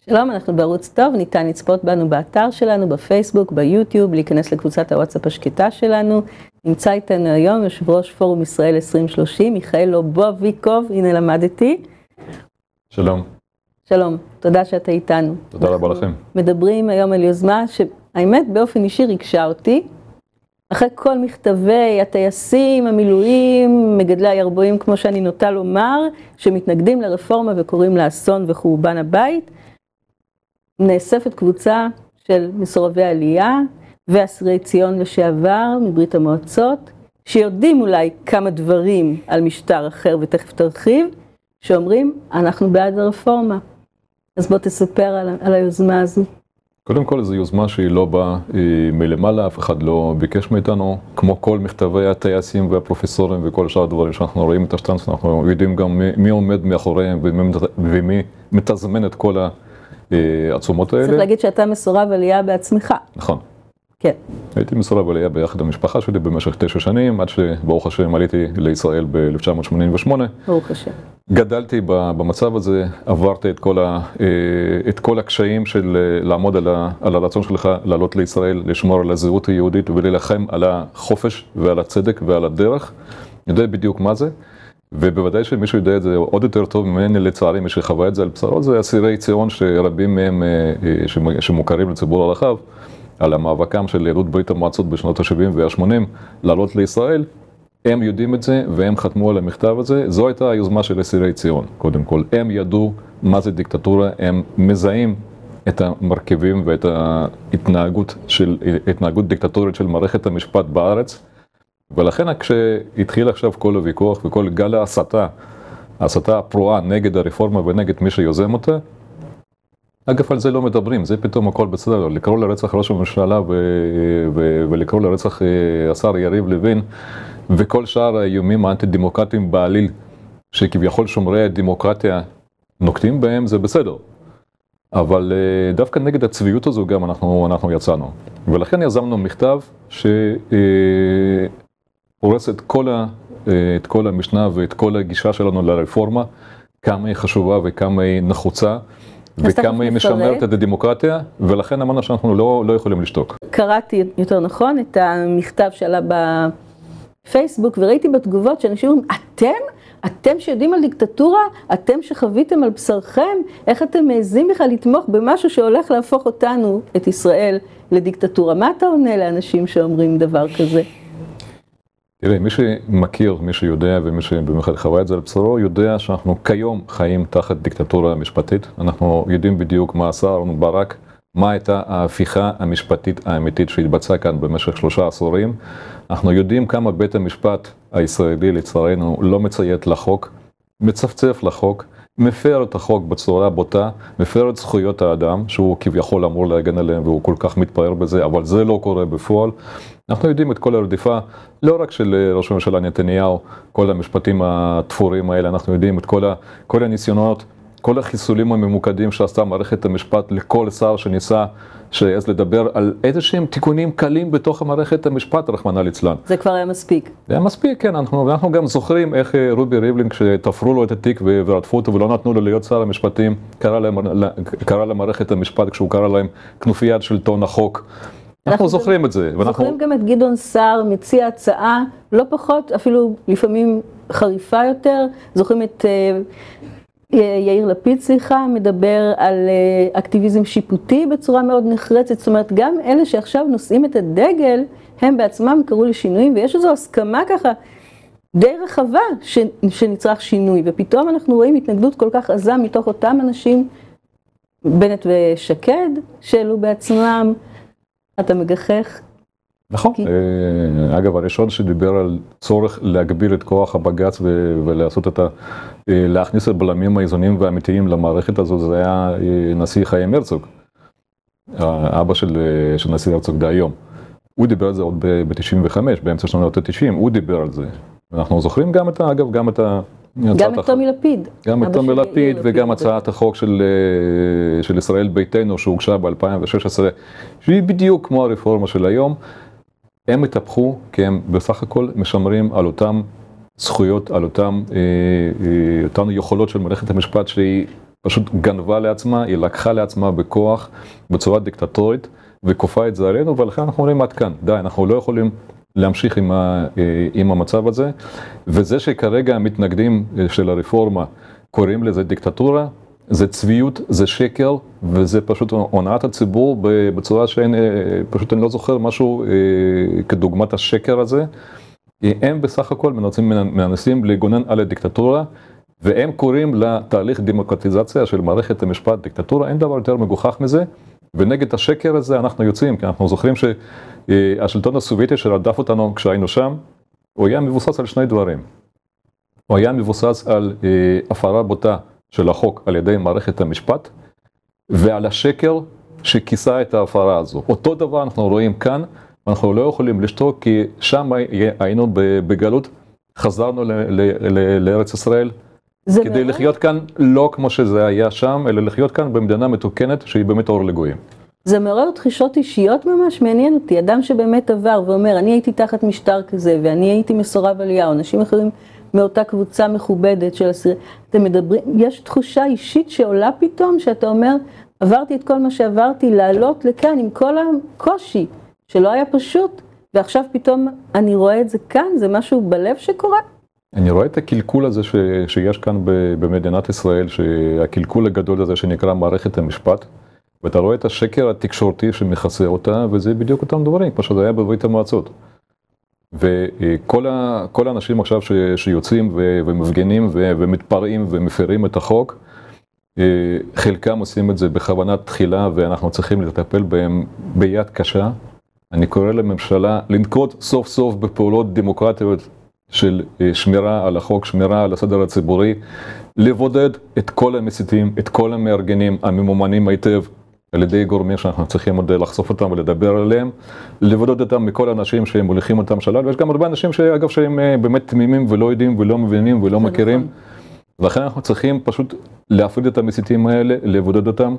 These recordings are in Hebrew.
שלום, אנחנו בערוץ טוב, ניתן לצפות בנו באתר שלנו, בפייסבוק, ביוטיוב, להיכנס לקבוצת הוואטסאפ השקטה שלנו. נמצא איתנו היום יושב ראש פורום ישראל 2030, מיכאל לובוביקוב, הנה למדתי. שלום. שלום, תודה שאתה איתנו. תודה רבה לכם. מדברים היום על יוזמה שהאמת באופן אישי ריגשה אותי. אחרי כל מכתבי הטייסים, המילואים, מגדלי הירבועים, כמו שאני נוטה לומר, שמתנגדים לרפורמה וקוראים לאסון וחורבן הבית, נאספת קבוצה של מסורבי עלייה ואסירי ציון לשעבר מברית המועצות, שיודעים אולי כמה דברים על משטר אחר ותכף תרחיב, שאומרים, אנחנו בעד הרפורמה. אז בוא תספר על היוזמה הזו. קודם כל, זו יוזמה שהיא לא באה מלמעלה, אף אחד לא ביקש מאיתנו, כמו כל מכתבי הטייסים והפרופסורים וכל שאר הדברים שאנחנו רואים את השטנץ, אנחנו יודעים גם מי עומד מאחוריהם ומי מתזמן את כל העצומות האלה. צריך להגיד שאתה מסורב עלייה בעצמך. נכון. כן. הייתי מסורב עלייה ביחד המשפחה שלי במשך 9 שנים, עד שברוך השם עליתי לישראל ב-1988. ברוך השם. גדלתי במצב הזה, עברתי את כל הקשיים של לעמוד על הרצון שלך לעלות לישראל, לשמור על הזהות היהודית וללחם על החופש ועל הצדק ועל הדרך. אני יודע בדיוק מה זה, ובוודאי שמישהו יודע את זה עוד יותר טוב ממני, לצערי מי שחווה את זה על בשרו, זה אסירי ציון שרבים מהם שמוכרים לציבור הרחב, על המאבקם של יהדות ברית המועצות בשנות ה-70 וה-80 לעלות לישראל. הם יודעים את זה והם חתמו על המכתב הזה. זו הייתה היוזמה של אסירי ציון, קודם כל. הם ידעו מה זה דיקטטורה, הם מזהים את המרכיבים ואת ההתנהגות דיקטטורית של מערכת המשפט בארץ. ולכן כשהתחיל עכשיו כל הוויכוח וכל גל ההסתה הפרועה נגד הרפורמה ונגד מי שיוזם אותה, אגב, על זה לא מדברים, זה פתאום הכל בסדר. לקרוא לרצח ראש הממשלה ולקרוא לרצח השר יריב לוין וכל שאר האיומים האנטי-דמוקרטיים בעליל שכביכול שומרי הדמוקרטיה נוקטים בהם, זה בסדר. אבל דווקא נגד הצביעות הזו גם אנחנו יצאנו. ולכן יזמנו מכתב שפורס את כל המשנה ואת כל הגישה שלנו לרפורמה, כמה היא חשובה וכמה היא נחוצה. וכמה היא משמרת את הדמוקרטיה, ולכן אמרנו שאנחנו לא יכולים לשתוק. קראתי יותר נכון את המכתב שעלה בפייסבוק, וראיתי בתגובות שאנשים אומרים, אתם שיודעים על דיקטטורה, אתם שחוויתם על בשרכם, איך אתם מעזים בכלל לתמוך במשהו שהולך להפוך אותנו, את ישראל, לדיקטטורה? מה אתה עונה לאנשים שאומרים דבר כזה? תראה, מי שמכיר, מי שיודע ומי שבמיוחד חווה את זה על בשרו, יודע שאנחנו כיום חיים תחת דיקטטורה משפטית. אנחנו יודעים בדיוק מה עשה אהרן ברק, מה הייתה ההפיכה המשפטית האמיתית שהתבצעה כאן במשך 3 עשורים. אנחנו יודעים כמה בית המשפט הישראלי לצערנו לא מציית לחוק, מצפצף לחוק, מפר את החוק בצורה בוטה, מפר את זכויות האדם, שהוא כביכול אמור להגן עליהם והוא כל כך מתפאר בזה, אבל זה לא קורה בפועל. אנחנו יודעים את כל הרדיפה, לא רק של ראש הממשלה נתניהו, כל המשפטים התפורים האלה, אנחנו יודעים את כל הניסיונות, כל החיסולים הממוקדים שעשתה מערכת המשפט לכל שר שניסה, שיעז לדבר על איזשהם תיקונים קלים בתוך המערכת המשפט, רחמנא ליצלן. זה כבר היה מספיק. זה היה מספיק, כן. אנחנו גם זוכרים איך רובי ריבלין, כשתפרו לו את התיק ורדפו אותו ולא נתנו לו להיות שר המשפטים, קרא למערכת המשפט כשהוא קרא להם כנופיית שלטון החוק. אנחנו זוכרים את זה. זוכרים גם את גדעון סער מציע הצעה, לא פחות, אפילו לפעמים חריפה יותר. זוכרים את יאיר לפיד, מדבר על אקטיביזם שיפוטי בצורה מאוד נחרצת. זאת אומרת, גם אלה שעכשיו נושאים את הדגל, הם בעצמם קראו לשינויים, ויש איזו הסכמה ככה די רחבה שנצרך שינוי. ופתאום אנחנו רואים התנגדות כל כך עזה מתוך אותם אנשים, בנט ושקד, שאלו בעצמם, אתה מגחך. נכון. אגב, הראשון שדיבר על צורך להגביר את כוח הבג"ץ ולעשות להכניס את בלמים האיזונים והאמיתיים למערכת הזו, זה היה נשיא חיים הרצוג, האבא של נשיא הרצוג דהיום. הוא דיבר על זה עוד ב-95, באמצע שנות ה-90, הוא דיבר על זה. אנחנו זוכרים גם את טומי לפיד. גם את טומי לפיד וגם הצעת החוק של ישראל ביתנו שהוגשה ב-2016, שהיא בדיוק כמו הרפורמה של היום. הם התהפכו כי הם בסך הכל משמרים על אותם זכויות, על אותן יכולות של מערכת המשפט שהיא פשוט גנבה לעצמה, היא לקחה לעצמה בכוח, בצורה דיקטטורית, וכופה את זה עלינו, ולכן אנחנו אומרים עד כאן, די, אנחנו לא יכולים להמשיך עם המצב הזה, וזה שכרגע המתנגדים של הרפורמה קוראים לזה דיקטטורה, זה צביעות, זה שקר, וזה פשוט הונאת הציבור בצורה פשוט אני לא זוכר משהו כדוגמת השקר הזה. הם בסך הכל מנסים לגונן על הדיקטטורה, והם קוראים לתהליך דמוקרטיזציה של מערכת המשפט דיקטטורה, אין דבר יותר מגוחך מזה, ונגד השקר הזה אנחנו יוצאים, כי אנחנו זוכרים שהשלטון הסובייטי שרדף אותנו כשהיינו שם, הוא היה מבוסס על שני דברים. הוא היה מבוסס על הפרה בוטה של החוק על ידי מערכת המשפט, ועל השקר שכיסה את ההפרה הזו. אותו דבר אנחנו רואים כאן, אנחנו לא יכולים לשתוק, כי שם היינו בגלות, חזרנו לארץ ישראל, כדי לחיות כאן לא כמו שזה היה שם, אלא לחיות כאן במדינה מתוקנת שהיא באמת אור לגויים. זה מעורר תחישות אישיות ממש, מעניין אותי, אדם שבאמת עבר ואומר, אני הייתי תחת משטר כזה, ואני הייתי מסורב עלייה, או אנשים אחרים מאותה קבוצה מכובדת של אסירים, אתם מדברים, יש תחושה אישית שעולה פתאום, שאתה אומר, עברתי את כל מה שעברתי, לעלות לכאן עם כל הקושי, שלא היה פשוט, ועכשיו פתאום אני רואה את זה כאן, זה משהו בלב שקורה? אני רואה את הקלקול הזה שיש כאן במדינת ישראל, שהקלקול הגדול הזה שנקרא מערכת המשפט, ואתה רואה את השקר התקשורתי שמכסה אותה, וזה בדיוק אותם דברים, כמו שזה היה בברית המועצות. וכל האנשים עכשיו שיוצאים ומפגינים ומתפרעים ומפרים את החוק, חלקם עושים את זה בכוונת תחילה, ואנחנו צריכים לטפל בהם ביד קשה. אני קורא לממשלה לנקוט סוף סוף בפעולות דמוקרטיות של שמירה על החוק, שמירה על הסדר הציבורי, לבודד את כל המסיתים, את כל המארגנים הממומנים היטב, על ידי גורמים שאנחנו צריכים עוד לחשוף אותם ולדבר עליהם, לבודד אותם מכל האנשים שהם מוליכים אותם שלל, ויש גם הרבה אנשים שאגב שהם באמת תמימים ולא יודעים ולא מבינים ולא מכירים, ולכן אנחנו צריכים פשוט להפריד את המסיתים האלה, לבודד אותם,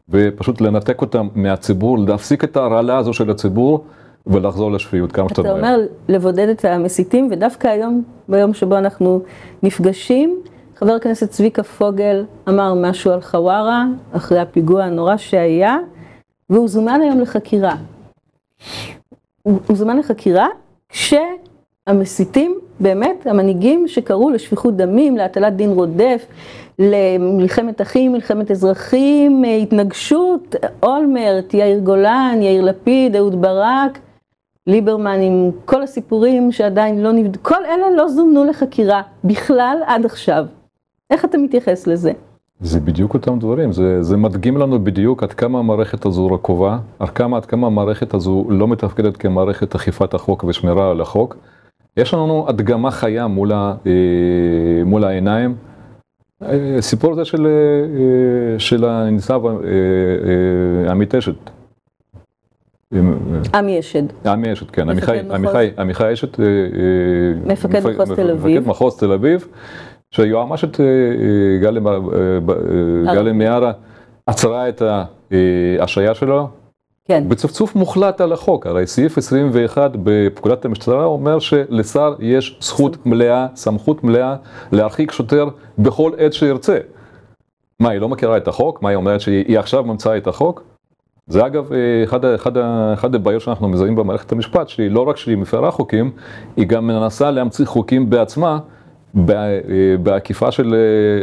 ופשוט לנתק אותם מהציבור, להפסיק את הרעלה הזו של הציבור, ולחזור לשפיות כמה שאתה אומר. אתה אומר לבודד את המסיתים, ודווקא היום, ביום שבו אנחנו נפגשים, חבר הכנסת צביקה פוגל אמר משהו על חווארה, אחרי הפיגוע הנורא שהיה, והוא זומן היום לחקירה. הוא זומן לחקירה כשהמסיתים, באמת, המנהיגים שקראו לשפיכות דמים, להטלת דין רודף, למלחמת אחים, מלחמת אזרחים, התנגשות, אולמרט, יאיר גולן, יאיר לפיד, אהוד ברק, ליברמן עם כל הסיפורים שעדיין לא נבדקו, כל אלה לא זומנו לחקירה בכלל עד עכשיו. איך אתה מתייחס לזה? זה בדיוק אותם דברים, זה מדגים לנו בדיוק עד כמה המערכת הזו רקובה, עד כמה המערכת הזו לא מתפקדת כמערכת אכיפת החוק ושמירה על החוק. יש לנו הדגמה חיה מול העיניים. סיפור זה של הניצב עמית אשד. עמי אשד. עמי אשד, כן. עמיחי אשד. מפקד מחוז תל אביב. מפקד מחוז תל אביב. שהיועמ"שית גלי מיארה עצרה את ההשעיה שלו, כן. בצפצוף מוחלט על החוק. הרי סעיף 21 בפקודת המשטרה אומר שלשר יש זכות מלאה, סמכות מלאה, להרחיק שוטר בכל עת שירצה. מה, היא לא מכירה את החוק? מה, היא אומרת שהיא עכשיו ממצאה את החוק? זה אגב אחד הבעיות שאנחנו מזהים במערכת המשפט, שהיא לא רק שהיא מפרה חוקים, היא גם מנסה להמציא חוקים בעצמה, בעקיפה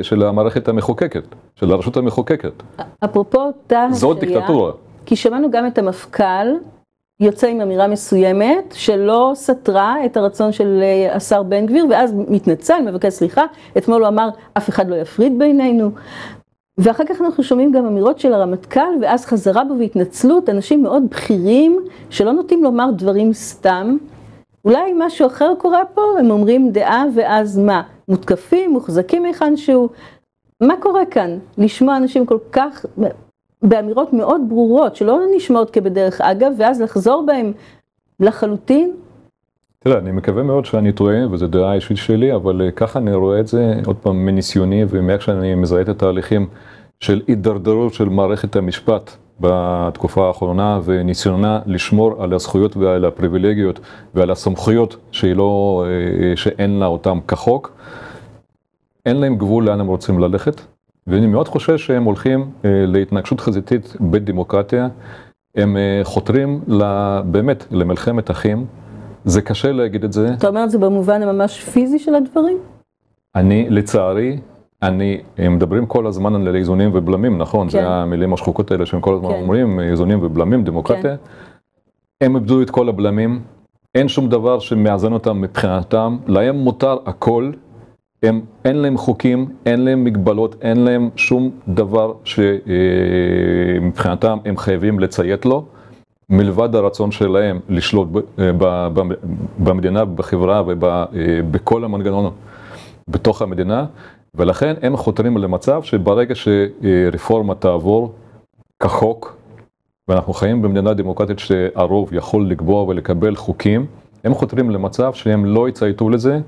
של המערכת המחוקקת, של הרשות המחוקקת. אפרופו אותה זאת דיקטטורה. כי שמענו גם את המפכ"ל יוצא עם אמירה מסוימת שלא סתרה את הרצון של השר בן גביר, ואז מתנצל, מבקש סליחה. אתמול הוא אמר, אף אחד לא יפריד בינינו. ואחר כך אנחנו שומעים גם אמירות של הרמטכ"ל, ואז חזרה בו והתנצלות, אנשים מאוד בכירים שלא נוטים לומר דברים סתם. אולי משהו אחר קורה פה, הם אומרים דעה ואז מה? מותקפים, מוחזקים היכן שהוא. מה קורה כאן? לשמוע אנשים כל כך, באמירות מאוד ברורות, שלא נשמעות כבדרך אגב, ואז לחזור בהם לחלוטין? תראה, אני מקווה מאוד שאני טועה, וזו דעה אישית שלי, אבל ככה אני רואה את זה, עוד פעם, מניסיוני, ומאיך שאני מזהה את התהליכים של הידרדרות של מערכת המשפט, בתקופה האחרונה, וניסיונה לשמור על הזכויות ועל הפריבילגיות ועל הסמכויות שאין לה אותם כחוק. אין להם גבול לאן הם רוצים ללכת, ואני מאוד חושש שהם הולכים להתנגשות חזיתית בדמוקרטיה, הם חותרים באמת למלחמת אחים, זה קשה להגיד את זה. אתה אומר את זה במובן הממש פיזי של הדברים? לצערי, הם מדברים כל הזמן על איזונים ובלמים, נכון? זה המילים השחוקות האלה שהם כל הזמן אומרים, איזונים ובלמים, דמוקרטיה. הם איבדו את כל הבלמים, אין שום דבר שמאזן אותם מבחינתם, להם מותר הכל, אין להם חוקים, אין להם מגבלות, אין להם שום דבר שמבחינתם הם חייבים לציית לו, מלבד הרצון שלהם לשלוט במדינה, בחברה ובכל המנגנון בתוך המדינה, ולכן הם חותרים למצב שברגע שרפורמה תעבור כחוק, ואנחנו חיים במדינה דמוקרטית שהרוב יכול לקבוע ולקבל חוקים, הם חותרים למצב שהם לא יצייתו לזה,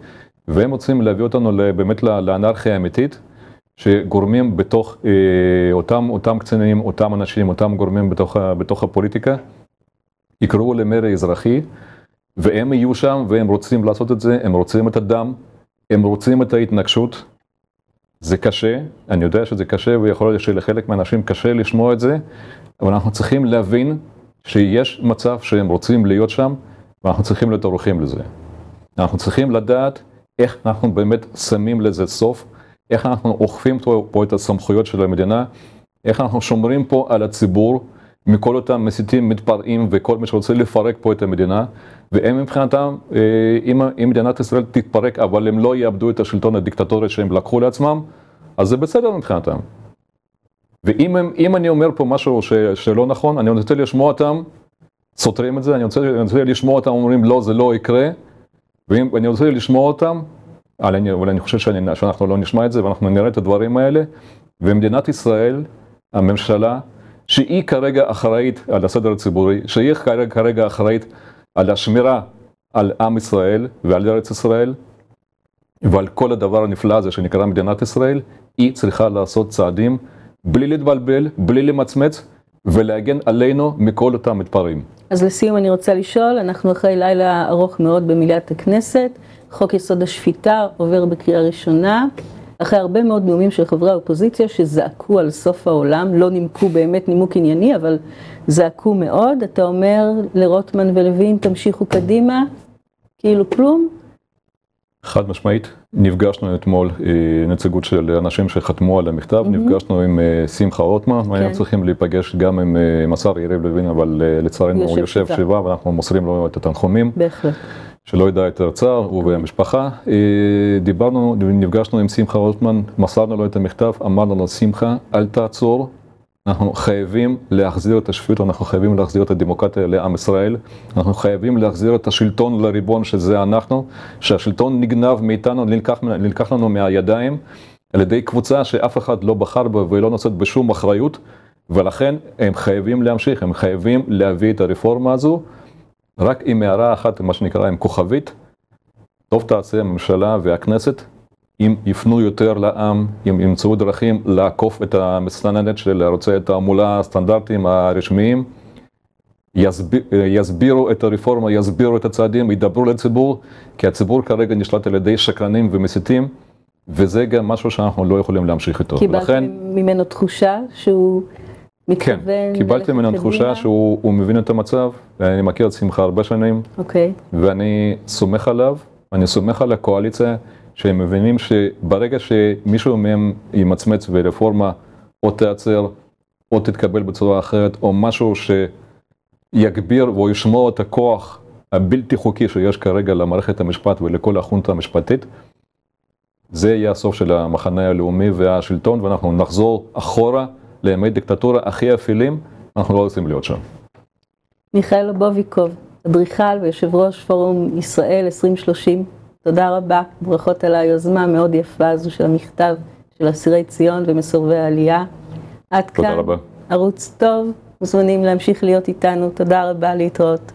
והם רוצים להביא אותנו באמת לאנרכיה האמיתית, שגורמים בתוך אותם קצינים, אותם אנשים, אותם גורמים בתוך הפוליטיקה, יקראו למרי אזרחי, והם יהיו שם והם רוצים לעשות את זה, הם רוצים את הדם, הם רוצים את ההתנגשות. זה קשה, אני יודע שזה קשה, ויכול להיות שלחלק מהאנשים קשה לשמוע את זה, אבל אנחנו צריכים להבין שיש מצב שהם רוצים להיות שם, ואנחנו צריכים להיות ערוכים לזה. אנחנו צריכים לדעת איך אנחנו באמת שמים לזה סוף, איך אנחנו אוכפים פה את הסמכויות של המדינה, איך אנחנו שומרים פה על הציבור, מכל אותם מסיתים, מתפרעים וכל מי שרוצה לפרק פה את המדינה, והם מבחינתם, אם מדינת ישראל תתפרק, אבל הם לא יאבדו את השלטון הדיקטטורי שהם לקחו לעצמם, אז זה בסדר מבחינתם. ואם אני אומר פה משהו שלא נכון, אני רוצה לשמוע אותם, סותרים את זה, אני רוצה לשמוע אותם, אומרים לא, זה לא יקרה, ואני רוצה לשמוע אותם, אבל אני חושב שאנחנו לא נשמע את זה, ואנחנו נראה את הדברים האלה, ומדינת ישראל, הממשלה, שהיא כרגע אחראית על הסדר הציבורי, שהיא כרגע אחראית על השמירה על עם ישראל ועל ארץ ישראל, ועל כל הדבר הנפלא הזה שנקרא מדינת ישראל, היא צריכה לעשות צעדים בלי להתבלבל, בלי למצמץ, ולהגן עלינו מכל אותם מתפרעים. אז לסיום אני רוצה לשאול, אנחנו אחרי לילה ארוך מאוד במליאת הכנסת, חוק יסוד השפיטה עובר בקריאה ראשונה, אחרי הרבה מאוד נאומים של חברי האופוזיציה שזעקו על סוף העולם, לא נימקו באמת נימוק ענייני, אבל זעקו מאוד. אתה אומר לרוטמן ולוין, תמשיכו קדימה, כאילו כלום? חד משמעית, נפגשנו אתמול נציגות של אנשים שחתמו על המכתב, נפגשנו עם שמחה רוטמן, היינו צריכים להיפגש גם עם השר יריב לוין, אבל לצערנו הוא יושב שבעה ואנחנו מוסרים לו את התנחומים. בהחלט. שלא ידע את הצער, הוא והמשפחה. דיברנו, נפגשנו עם שמחה רוטמן, מסרנו לו את המכתב, אמרנו לו, שמחה, אל תעצור, אנחנו חייבים להחזיר את השפיות, אנחנו חייבים להחזיר את הדמוקרטיה לעם ישראל, אנחנו חייבים להחזיר את השלטון לריבון שזה אנחנו, שהשלטון נגנב מאיתנו, נלקח לנו מהידיים, על ידי קבוצה שאף אחד לא בחר בה ולא נושאת בשום אחריות, ולכן הם חייבים להמשיך, הם חייבים להביא את הרפורמה הזו, רק עם הערה אחת, מה שנקרא, עם כוכבית, טוב תעשה הממשלה והכנסת, אם יפנו יותר לעם, אם ימצאו דרכים לעקוף את המסננת של ערוצי התעמולה הסטנדרטיים הרשמיים, יסבירו את הרפורמה, יסבירו את הצעדים, ידברו לציבור, כי הציבור כרגע נשלט על ידי שקרנים ומסיתים, וזה גם משהו שאנחנו לא יכולים להמשיך איתו. קיבלתם ממנו תחושה שהוא מתכוון? כן, קיבלתי ממנו תחושה שהוא מבין את המצב, ואני מכיר את שמחה הרבה שנים, ואני סומך עליו, אני סומך על הקואליציה, שהם מבינים שברגע שמישהו מהם ימצמץ ורפורמה או תעצר, או תתקבל בצורה אחרת, או משהו שיגביר או ישמור את הכוח הבלתי חוקי שיש כרגע למערכת המשפט ולכל החונטה המשפטית, זה יהיה הסוף של המחנה הלאומי והשלטון, ואנחנו נחזור אחורה לימי דיקטטורה הכי אפלים, אנחנו לא רוצים להיות שם. מיכאל לובוביקוב, אדריכל ויושב ראש פורום ישראל 2030, תודה רבה, ברכות על היוזמה המאוד יפה הזו של המכתב של אסירי ציון ומסורבי העלייה. עד כאן, ערוץ טוב, מוזמנים להמשיך להיות איתנו, תודה רבה, להתראות.